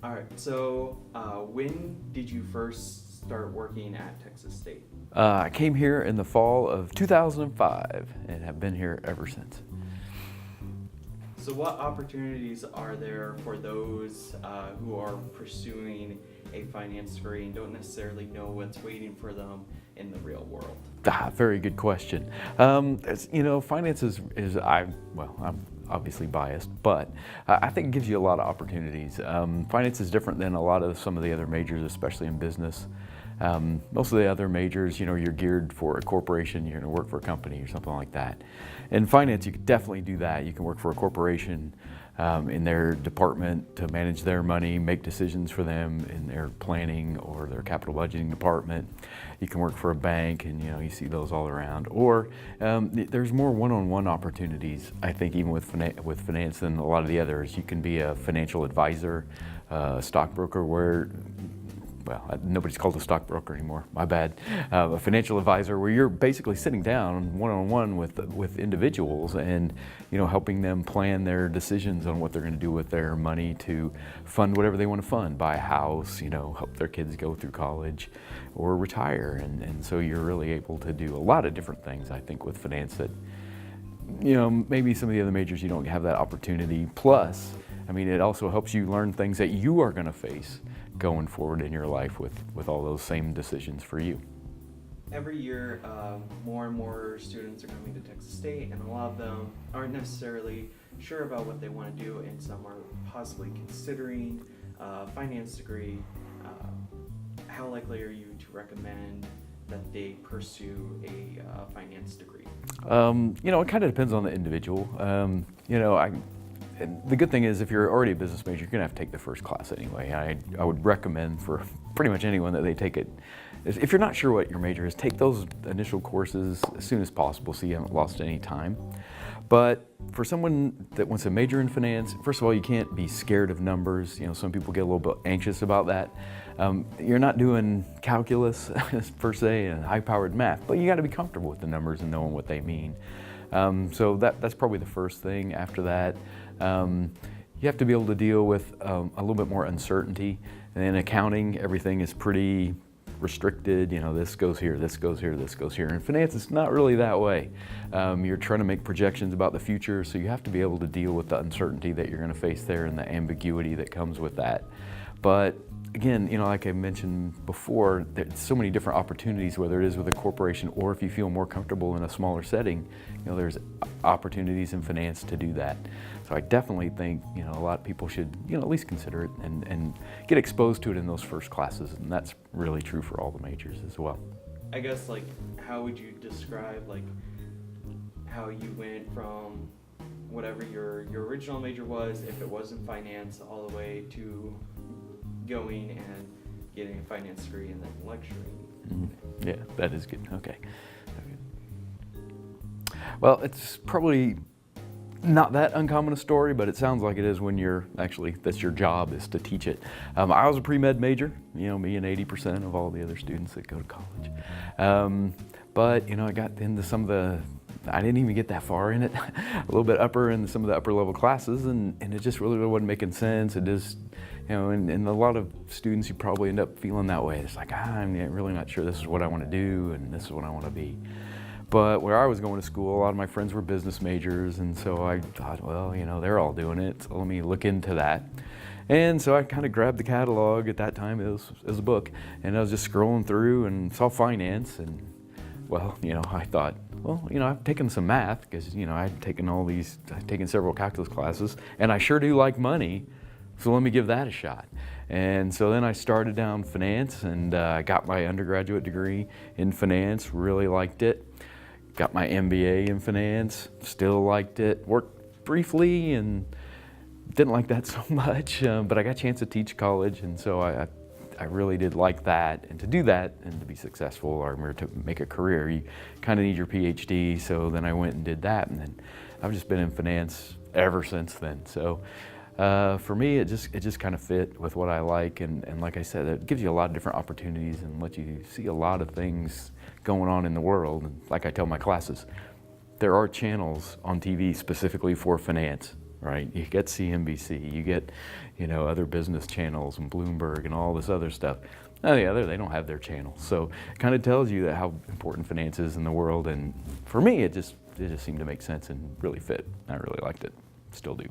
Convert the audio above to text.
All right, so when did you first start working at Texas State? I came here in the fall of 2005 and have been here ever since. So what opportunities are there for those who are pursuing a finance degree and don't necessarily know what's waiting for them in the real world? Very good question. Finance I'm obviously biased, but I think it gives you a lot of opportunities. Finance is different than a lot of some of the other majors, especially in business. Most of the other majors, you're geared for a corporation, you're going to work for a company or something like that. In finance, you can definitely do that. You can work for a corporation in their department to manage their money, make decisions for them in their planning or their capital budgeting department. You can work for a bank, and you see those all around. Or there's more one-on-one opportunities, I think, even with finance than a lot of the others. You can be a financial advisor, a stockbroker, nobody's called a stockbroker anymore, my bad. A financial advisor where you're basically sitting down one-on-one with individuals and helping them plan their decisions on what they're going to do with their money to fund whatever they want to fund, buy a house, help their kids go through college or retire. And so you're really able to do a lot of different things, I think, with finance that maybe some of the other majors you don't have that opportunity. Plus, it also helps you learn things that you are going to face going forward in your life with all those same decisions for you. Every year, more and more students are coming to Texas State, and a lot of them aren't necessarily sure about what they want to do, and some are possibly considering a finance degree. How likely are you to recommend that they pursue a finance degree? It kind of depends on the individual. The good thing is if you're already a business major, you're going to have to take the first class anyway. I would recommend for pretty much anyone that they take it. If you're not sure what your major is, take those initial courses as soon as possible so you haven't lost any time. But for someone that wants to major in finance, first of all, you can't be scared of numbers. Some people get a little bit anxious about that. You're not doing calculus per se and high-powered math, but you got to be comfortable with the numbers and knowing what they mean. So that's probably the first thing. After that, you have to be able to deal with a little bit more uncertainty. And in accounting, everything is pretty restricted. This goes here, this goes here, this goes here. In finance, it's not really that way. You're trying to make projections about the future, so you have to be able to deal with the uncertainty that you're going to face there and the ambiguity that comes with that. But again, like I mentioned before, there's so many different opportunities, whether it is with a corporation or if you feel more comfortable in a smaller setting, there's opportunities in finance to do that. So I definitely think, a lot of people should, at least consider it and get exposed to it in those first classes. And that's really true for all the majors as well. I guess, how would you describe, how you went from whatever your original major was, if it was in finance, all the way to going and getting a finance degree and then lecturing? Mm-hmm. Yeah, that is good. Okay. Well, it's probably not that uncommon a story, but it sounds like it is when that's your job, is to teach it. I was a pre-med major, me and 80% of all the other students that go to college. But I got into I didn't even get that far in it, a little bit upper in some of the upper level classes, and it just really wasn't making sense. It just, and a lot of students, you probably end up feeling that way. It's like, I'm really not sure this is what I want to do, and this is what I want to be. But where I was going to school, a lot of my friends were business majors, and so I thought, well, they're all doing it, so let me look into that. And so I kind of grabbed the catalog. At that time, it was a book, and I was just scrolling through and saw finance, and well, I thought, well, I've taken some math because, I'd taken several calculus classes, and I sure do like money, so let me give that a shot. And so then I started down finance, and I got my undergraduate degree in finance, really liked it. Got my MBA in finance, still liked it. Worked briefly and didn't like that so much, but I got a chance to teach college, and so I really did like that. And to do that and to be successful or to make a career, you kind of need your PhD. So then I went and did that, and then I've just been in finance ever since then. So for me, it just kind of fit with what I like, and like I said, it gives you a lot of different opportunities and lets you see a lot of things going on in the world. And like I tell my classes, there are channels on TV specifically for finance. right? You get CNBC, you get, you know, other business channels and Bloomberg and all this other stuff. Oh yeah, they don't have their channel. So it kind of tells you that how important finance is in the world. And for me, it just seemed to make sense and really fit. I really liked it. Still do.